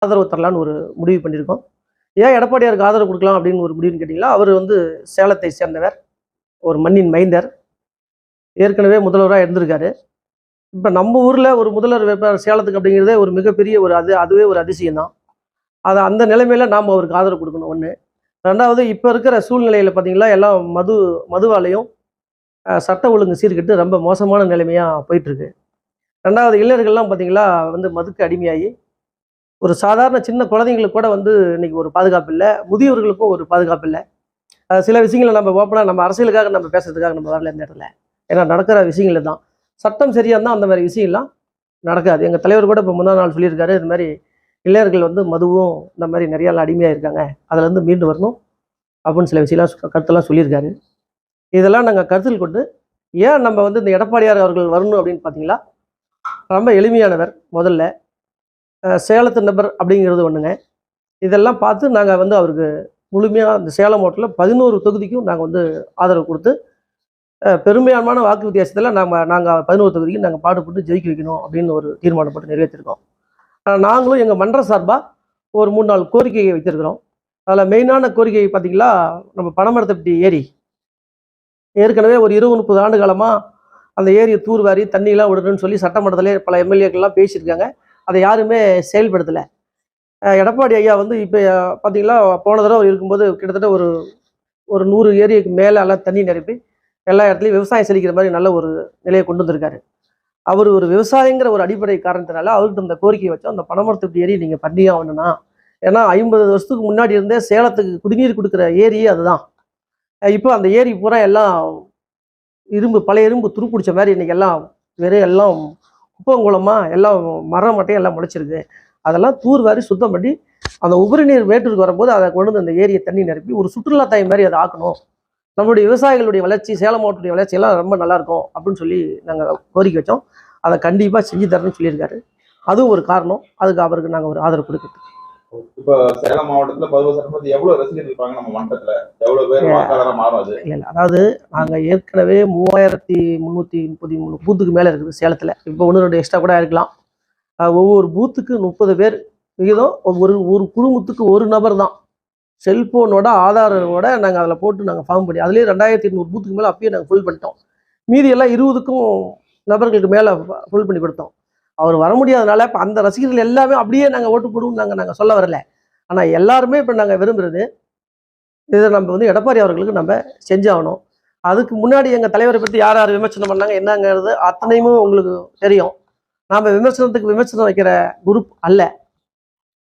ஆதரவு தரலான்னு ஒரு முடிவு பண்ணியிருக்கோம். ஏன் எடப்பாடியாருக்கு ஆதரவு கொடுக்கலாம் அப்படின்னு ஒரு முடிவுன்னு கேட்டிங்களா, அவர் வந்து சேலத்தை சேர்ந்தவர், ஒரு மண்ணின் மைந்தர், ஏற்கனவே முதல்வராக இருந்திருக்காரு. இப்போ நம்ம ஊரில் ஒரு முதல்வர் வேட்பாளர் சேலத்துக்கு அப்படிங்கிறதே ஒரு மிகப்பெரிய ஒரு அதுவே ஒரு அதிசயம் தான். அதை அந்த நிலைமையில நாம் அவருக்கு ஆதரவு கொடுக்கணும் ஒன்று. ரெண்டாவது, இப்போ இருக்கிற சூழ்நிலையில் பார்த்தீங்களா எல்லாம் மதுவாலையும் சட்ட ஒழுங்கு சீர்கெட்டு ரொம்ப மோசமான நிலைமையாக போயிட்டுருக்கு. ரெண்டாவது, இளைஞர்கள்லாம் பார்த்தீங்களா வந்து மதுக்கு அடிமையாகி ஒரு சாதாரண சின்ன குழந்தைங்களுக்கு கூட வந்து இன்னைக்கு ஒரு பாதுகாப்பு இல்லை, முதியவர்களுக்கும் ஒரு பாதுகாப்பு இல்லை. சில விஷயங்களை நம்ம ஓப்பனாக நம்ம அரசியலுக்காக நம்ம பேசுறதுக்காக நம்ம வரல இந்த இடத்துல. ஏன்னா நடக்கிற விஷயங்கள் தான். சட்டம் சரியாக இருந்தால் அந்த மாதிரி விஷயம்லாம் நடக்காது. எங்கள் தலைவர் கூட இப்போ முன்னாள் நாள் சொல்லியிருக்காரு, இது மாதிரி இளைஞர்கள் வந்து மதுவும் இந்த மாதிரி நிறையாலாம் அடிமையாக இருக்காங்க, அதுலேருந்து மீண்டு வரணும் அப்படின்னு சில விஷயம்லாம் கருத்தெல்லாம் சொல்லியிருக்காரு. இதெல்லாம் நாங்கள் கருத்தில் கொண்டு ஏன் நம்ம வந்து இந்த எடப்பாடியார் அவர்கள் வரணும் அப்படின்னு பார்த்தீங்களா, ரொம்ப எளிமையானவர். முதல்ல சேலத்து நபர் அப்படிங்கிறது ஒன்றுங்க. இதெல்லாம் பார்த்து நாங்கள் வந்து அவருக்கு முழுமையாக இந்த சேலம் மாவட்டத்தில் 11 தொகுதிக்கும் நாங்கள் வந்து ஆதரவு கொடுத்து பெரும்பான்மையான வாக்கு வித்தியாசத்தில் நாங்கள் 11 தொகுதிக்கு நாங்கள் பாடுபட்டு ஜெயிக்க வைக்கணும் அப்படின்னு ஒரு தீர்மானம் போட்டு நிறைவேற்றிருக்கோம். நாங்களும் எங்கள் மன்ற சார்பாக ஒரு 3-4 கோரிக்கையை வைத்திருக்கிறோம். அதில் மெயினான கோரிக்கை பார்த்தீங்களா, நம்ம பனமரத்தப்பட்டி ஏரி ஏற்கனவே ஒரு 20-30 ஆண்டு காலமாக அந்த ஏரியை தூர்வாரி தண்ணியெலாம் விடணும்னு சொல்லி சட்டமன்றத்திலே பல எம்எல்ஏக்கள்லாம் பேசியிருக்காங்க. அதை யாருமே செயல்படுத்தலை. எடப்பாடி ஐயா வந்து இப்போ பார்த்தீங்களா, போன தடவை இருக்கும்போது கிட்டத்தட்ட ஒரு 100 ஏரிக்கு மேலே எல்லாம் தண்ணி நிரப்பி எல்லா இடத்துலையும் விவசாயம் செழிக்கிற மாதிரி நல்ல ஒரு நிலையை கொண்டு வந்திருக்காரு. அவர் ஒரு விவசாயங்கிற ஒரு அடிப்படை காரணத்தினால அவர்கிட்ட இந்த கோரிக்கையை வச்சோம், அந்த பனமரத்தப்பட்டி ஏரி நீங்கள் பண்ணியே ஆகணும்னா. ஏன்னா 50 வருஷத்துக்கு முன்னாடி இருந்தே சேலத்துக்கு குடிநீர் கொடுக்குற ஏரியே அதுதான். இப்போ அந்த ஏரி பூரா எல்லாம் பழைய இரும்பு துருப்பிடிச்ச மாதிரி இன்னைக்கு எல்லாம் வெறும் எல்லாம் குப்பங்குளமாக எல்லாம் மரம் மட்டையும் எல்லாம் முளைச்சிருக்கு. அதெல்லாம் தூர்வாரி சுத்தம் பண்ணி அந்த உபரி நீர் மேட்டூருக்கு வரும்போது அதை கொண்டு வந்து அந்த ஏரியை தண்ணி நிரப்பி ஒரு சுற்றுலா தாய் மாதிரி அதை ஆக்கணும். நம்மளுடைய விவசாயிகளுடைய வளர்ச்சி, சேலம் மாவட்டத்துடைய வளர்ச்சியெல்லாம் ரொம்ப நல்லாயிருக்கும் அப்படின்னு சொல்லி நாங்கள் கோரிக்கை வச்சோம். அதை கண்டிப்பாக செஞ்சு தரணும்னு சொல்லியிருக்காரு. அதுவும் ஒரு காரணம். அதுக்கு அவருக்கு நாங்கள் ஒரு ஆதரவு கொடுக்குறோம். இப்போ சேலம் மாவட்டத்துல 11 சட்டமன்றத்தில் எவ்வளவு ரசிகர்கள் இருப்பாங்க நம்ம மன்றத்துல? எவ்வளவு பேர் வாக்காளரா மாறாது? இல்லை, அதாவது நாங்கள் ஏற்கனவே 3333 பூத்துக்கு மேலே இருக்குது சேலத்தில். இப்போ 1-2 எக்ஸ்ட்ரா கூட இருக்கலாம். ஒவ்வொரு பூத்துக்கு 30 பேர் விகிதம். ஒரு குடும்பத்துக்கு ஒரு நபர் தான். செல்ஃபோனோட ஆதாரோட நாங்கள் அதில் போட்டு நாங்கள் ஃபார்ம் பண்ணி அதுலேயே 2800 பூத்துக்கு மேலே அப்பயே நாங்கள் ஃபுல் பண்ணிட்டோம். மீதி எல்லாம் 20க்கும் நபர்களுக்கு மேலே ஃபுல் பண்ணி கொடுத்தோம். அவர் வர முடியாதனால இப்போ அந்த ரசிகர்கள் எல்லாமே அப்படியே நாங்கள் ஓட்டு போடுவோம் நாங்கள் சொல்ல வரல. ஆனால் எல்லாருமே இப்போ நாங்கள் விரும்புகிறது இதை நம்ம வந்து எடப்பாடி அவர்களுக்கு நம்ம செஞ்சாகணும். அதுக்கு முன்னாடி எங்கள் தலைவரை பற்றி யார் யார் விமர்சனம் பண்ணாங்க என்னங்கிறது அத்தனையுமே உங்களுக்கு தெரியும். நாம் விமர்சனம் வைக்கிற குரூப் அல்ல.